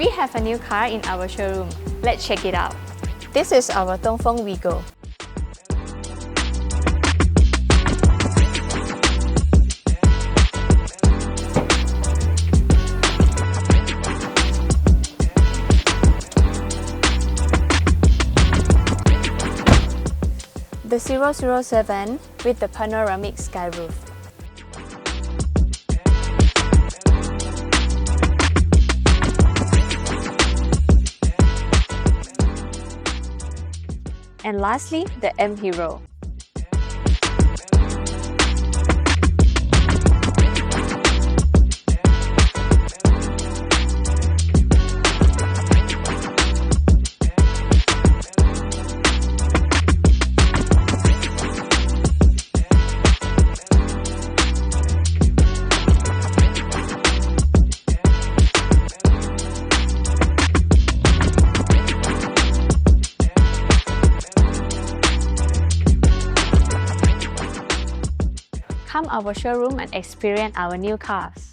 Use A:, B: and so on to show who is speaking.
A: We have a new car in our showroom. Let's check it out.
B: This is our Dongfeng Vigo. The 007 with the panoramic sky roof. And lastly, the M Hero. Come our showroom and experience our new cars.